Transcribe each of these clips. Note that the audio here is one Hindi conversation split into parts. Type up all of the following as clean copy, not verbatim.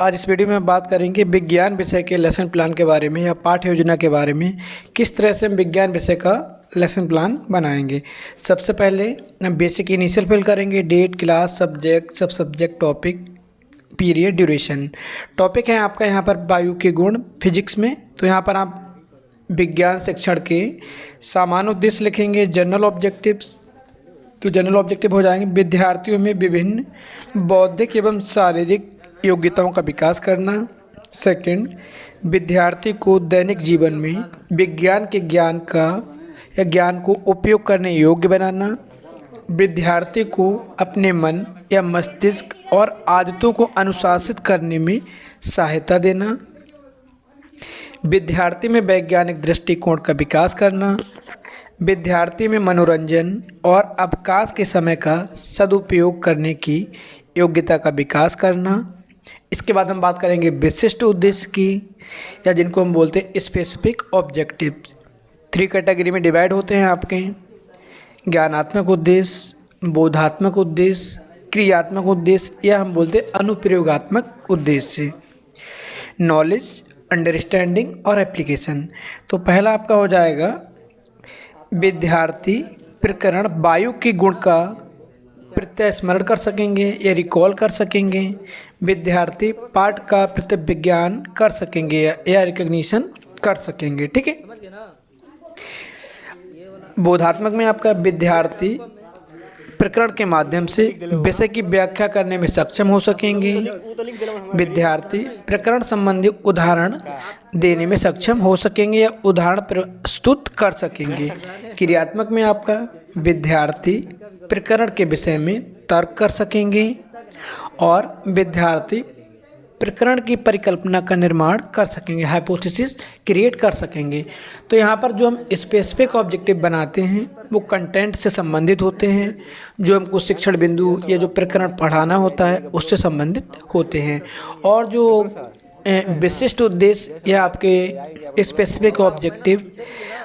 आज इस वीडियो में हम बात करेंगे विज्ञान विषय के लेसन प्लान के बारे में या पाठ्य योजना के बारे में। किस तरह से हम विज्ञान विषय का लेसन प्लान बनाएंगे। सबसे पहले हम बेसिक इनिशियल फिल करेंगे, डेट, क्लास, सब्जेक्ट, सब subject, topic, period, duration. Topic है आपका यहाँ पर वायु के गुण फिजिक्स में, तो यहाँ पर आप विज्ञान शिक्षण के सामान्य उद्देश्य लिखेंगे। जनरल ऑब्जेक्टिव्स, तो जनरल ऑब्जेक्टिव हो जाएंगे विद्यार्थियों में विभिन्न बौद्धिक एवं शारीरिक योग्यताओं का विकास करना। सेकंड, विद्यार्थी को दैनिक जीवन में विज्ञान के ज्ञान को उपयोग करने योग्य बनाना। विद्यार्थी को अपने मन या मस्तिष्क और आदतों को अनुशासित करने में सहायता देना। विद्यार्थी में वैज्ञानिक दृष्टिकोण का विकास करना। विद्यार्थी में मनोरंजन और अवकाश के समय का सदुपयोग करने की योग्यता का विकास करना। इसके बाद हम बात करेंगे विशिष्ट उद्देश्य की, या जिनको हम बोलते हैं स्पेसिफिक ऑब्जेक्टिव्स। 3 कैटेगरी में डिवाइड होते हैं आपके: ज्ञानात्मक उद्देश्य, बोधात्मक उद्देश्य, क्रियात्मक उद्देश्य, या हम बोलते हैं अनुप्रयोगात्मक उद्देश्य। नॉलेज, अंडरस्टैंडिंग और एप्लीकेशन। तो पहला आपका हो जाएगा विद्यार्थी प्रकरण वायु के गुण का प्रत्यय स्मरण कर सकेंगे या रिकॉल कर सकेंगे। विद्यार्थी पाठ का प्रत्यय विज्ञान कर सकेंगे या रिकग्निशन कर सकेंगे। ठीक है। बोधात्मक में आपका विद्यार्थी प्रकरण के माध्यम से विषय की व्याख्या करने में सक्षम हो सकेंगे। विद्यार्थी प्रकरण संबंधी उदाहरण देने में सक्षम हो सकेंगे या उदाहरण प्रस्तुत कर सकेंगे। क्रियात्मक में आपका विद्यार्थी प्रकरण के विषय में तर्क कर सकेंगे और विद्यार्थी प्रकरण की परिकल्पना का निर्माण कर सकेंगे, हाइपोथेसिस क्रिएट कर सकेंगे। तो यहाँ पर जो हम स्पेसिफिक ऑब्जेक्टिव बनाते हैं वो कंटेंट से संबंधित होते हैं, जो हमको शिक्षण बिंदु या जो प्रकरण पढ़ाना होता है उससे संबंधित होते हैं। और जो विशिष्ट उद्देश्य या आपके स्पेसिफिक ऑब्जेक्टिव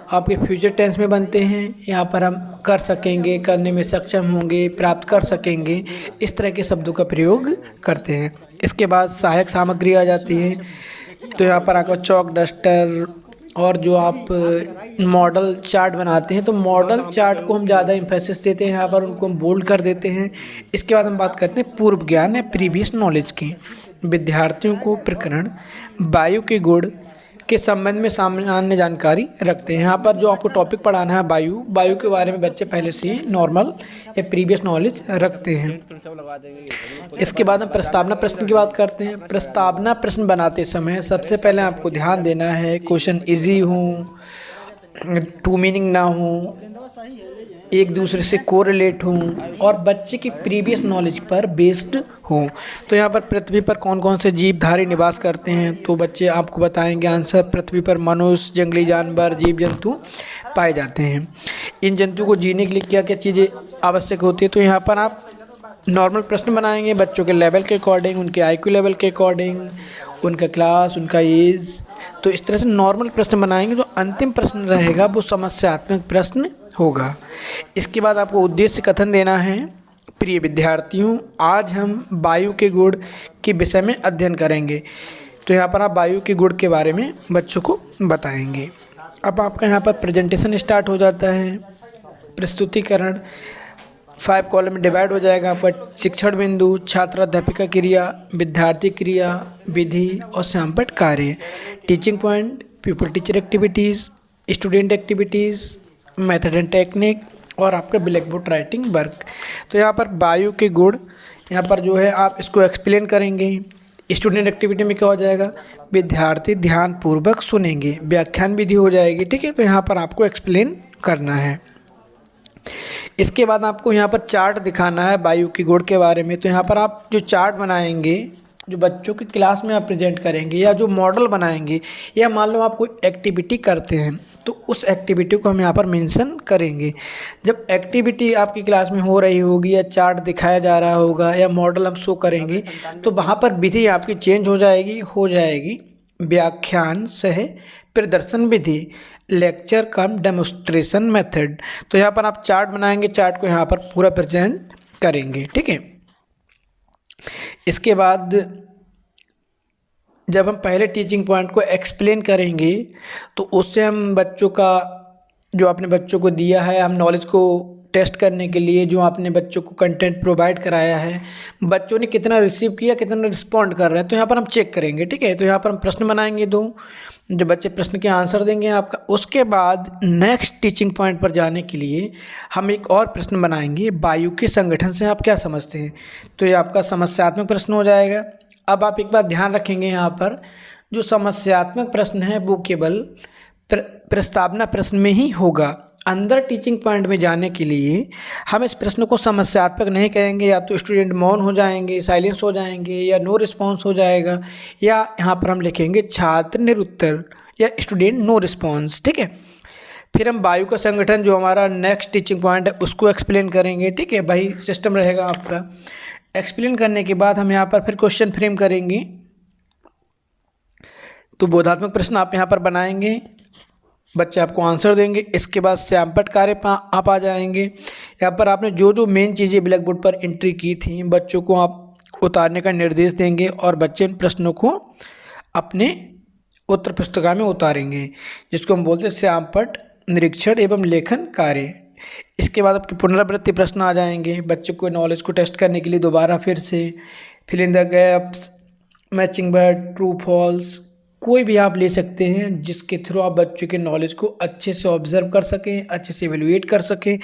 आपके फ्यूचर टेंस में बनते हैं। यहाँ पर हम कर सकेंगे, करने में सक्षम होंगे, प्राप्त कर सकेंगे, इस तरह के शब्दों का प्रयोग करते हैं। इसके बाद सहायक सामग्री आ जाती है। तो यहाँ पर आपका चॉक, डस्टर और जो आप मॉडल चार्ट बनाते हैं, तो मॉडल चार्ट को हम ज़्यादा एम्फेसिस देते हैं, यहाँ पर उनको हम बोल्ड कर देते हैं। इसके बाद हम बात करते हैं पूर्व ज्ञान या प्रीवियस नॉलेज की। विद्यार्थियों को प्रकरण वायु के गुण के संबंध में सामान्य जानकारी रखते हैं। यहाँ पर जो आपको टॉपिक पढ़ाना है वायु के बारे में बच्चे पहले से ही नॉर्मल या प्रीवियस नॉलेज रखते हैं। इसके बाद हम प्रस्तावना प्रश्न की बात करते हैं। प्रस्तावना प्रश्न बनाते समय सबसे पहले आपको ध्यान देना है क्वेश्चन इजी हो, टू मीनिंग ना हो, एक दूसरे से कोरिलेट हों और बच्चे की प्रीवियस नॉलेज पर बेस्ड हो। तो यहाँ पर पृथ्वी पर कौन कौन से जीवधारी निवास करते हैं, तो बच्चे आपको बताएंगे आंसर। पृथ्वी पर मनुष्य, जंगली जानवर, जीव जंतु पाए जाते हैं। इन जंतुओं को जीने के लिए क्या क्या चीज़ें आवश्यक होती है, तो यहाँ पर आप नॉर्मल प्रश्न बनाएंगे बच्चों के लेवल के अकॉर्डिंग, उनके IQ लेवल के अकॉर्डिंग, उनका क्लास, उनका एज। तो इस तरह से नॉर्मल प्रश्न बनाएंगे। जो अंतिम प्रश्न रहेगा वो समस्यात्मक प्रश्न होगा। इसके बाद आपको उद्देश्य कथन देना है। प्रिय विद्यार्थियों, आज हम वायु के गुण के विषय में अध्ययन करेंगे। तो यहाँ पर आप वायु के गुण के बारे में बच्चों को बताएंगे। अब आपका यहाँ पर प्रेजेंटेशन स्टार्ट हो जाता है। प्रस्तुतिकरण 5 कॉलम में डिवाइड हो जाएगा आपका: शिक्षण बिंदु, छात्राध्यापिका क्रिया, विद्यार्थी क्रिया, विधि और सैंपट कार्य, teaching point, people teacher activities, student activities, method and technique और आपका ब्लैक बोर्ड राइटिंग वर्क। तो यहाँ पर वायु के गुण, यहाँ पर जो है आप इसको एक्सप्लेन करेंगे। स्टूडेंट एक्टिविटी में क्या हो जाएगा, विद्यार्थी ध्यानपूर्वक सुनेंगे, व्याख्यान विधि हो जाएगी। ठीक है। तो यहाँ पर आपको एक्सप्लेन करना है। इसके बाद आपको यहाँ पर चार्ट दिखाना है वायु के गुण के बारे में। तो यहाँ पर आप जो चार्ट बनाएंगे, जो बच्चों की क्लास में आप प्रेजेंट करेंगे, या जो मॉडल बनाएंगे, या मान लो आप कोई एक्टिविटी करते हैं तो उस एक्टिविटी को हम यहाँ पर मेंशन करेंगे। जब एक्टिविटी आपकी क्लास में हो रही होगी या चार्ट दिखाया जा रहा होगा या मॉडल हम शो करेंगे, तो वहाँ पर विधि आपकी चेंज हो जाएगी व्याख्यान सह प्रदर्शन विधि, लेक्चर कम डेमोस्ट्रेशन मेथड। तो यहाँ पर आप चार्ट बनाएंगे, चार्ट को यहाँ पर पूरा प्रेजेंट करेंगे। ठीक है। इसके बाद जब हम पहले टीचिंग पॉइंट को एक्सप्लेन करेंगे तो उससे हम बच्चों का जो आपने बच्चों को दिया है, हम नॉलेज को टेस्ट करने के लिए जो आपने बच्चों को कंटेंट प्रोवाइड कराया है, बच्चों ने कितना रिसीव किया, कितना रिस्पॉन्ड कर रहे हैं, तो यहाँ पर हम चेक करेंगे। ठीक है, तो यहाँ पर हम प्रश्न बनाएंगे 2, जो बच्चे प्रश्न के आंसर देंगे आपका। उसके बाद नेक्स्ट टीचिंग पॉइंट पर जाने के लिए हम एक और प्रश्न बनाएंगे, वायु के संगठन से आप क्या समझते हैं, तो ये आपका समस्यात्मक प्रश्न हो जाएगा। अब आप एक बात ध्यान रखेंगे, यहाँ पर जो समस्यात्मक प्रश्न है वो केवल प्रस्तावना प्रश्न में ही होगा। अंदर टीचिंग पॉइंट में जाने के लिए हम इस प्रश्न को समस्यात्मक नहीं कहेंगे, या तो स्टूडेंट मौन हो जाएंगे, साइलेंस हो जाएंगे, या नो रिस्पॉन्स हो जाएगा, या यहाँ पर हम लिखेंगे छात्र निरुत्तर या स्टूडेंट नो रिस्पॉन्स। ठीक है, फिर हम वायु का संगठन जो हमारा नेक्स्ट टीचिंग पॉइंट है उसको एक्सप्लेन करेंगे। ठीक है भाई, सिस्टम रहेगा आपका। एक्सप्लेन करने के बाद हम यहाँ पर फिर क्वेश्चन फ्रेम करेंगे, तो बोधात्मक प्रश्न आप यहाँ पर बनाएंगे, बच्चे आपको आंसर देंगे। इसके बाद सैंपट कार्य पर आप आ जाएंगे। यहाँ पर आपने जो जो मेन चीज़ें ब्लैक बोर्ड पर एंट्री की थी बच्चों को आप उतारने का निर्देश देंगे, और बच्चे इन प्रश्नों को अपने उत्तर पुस्तिका में उतारेंगे, जिसको हम बोलते हैं सैंपट, निरीक्षण एवं लेखन कार्य। इसके बाद आपके पुनरावृत्ति प्रश्न आ जाएंगे, बच्चे को नॉलेज को टेस्ट करने के लिए दोबारा फिर से fill in the gaps, matching word, true false, कोई भी आप ले सकते हैं जिसके थ्रू आप बच्चों के नॉलेज को अच्छे से ऑब्जर्व कर सकें, अच्छे से एवेल्युएट कर सकें।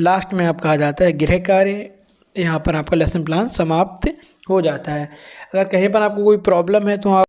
लास्ट में आप कहा जाता है गृह कार्य। यहाँ पर आपका लेसन प्लान समाप्त हो जाता है। अगर कहीं पर आपको कोई प्रॉब्लम है तो आप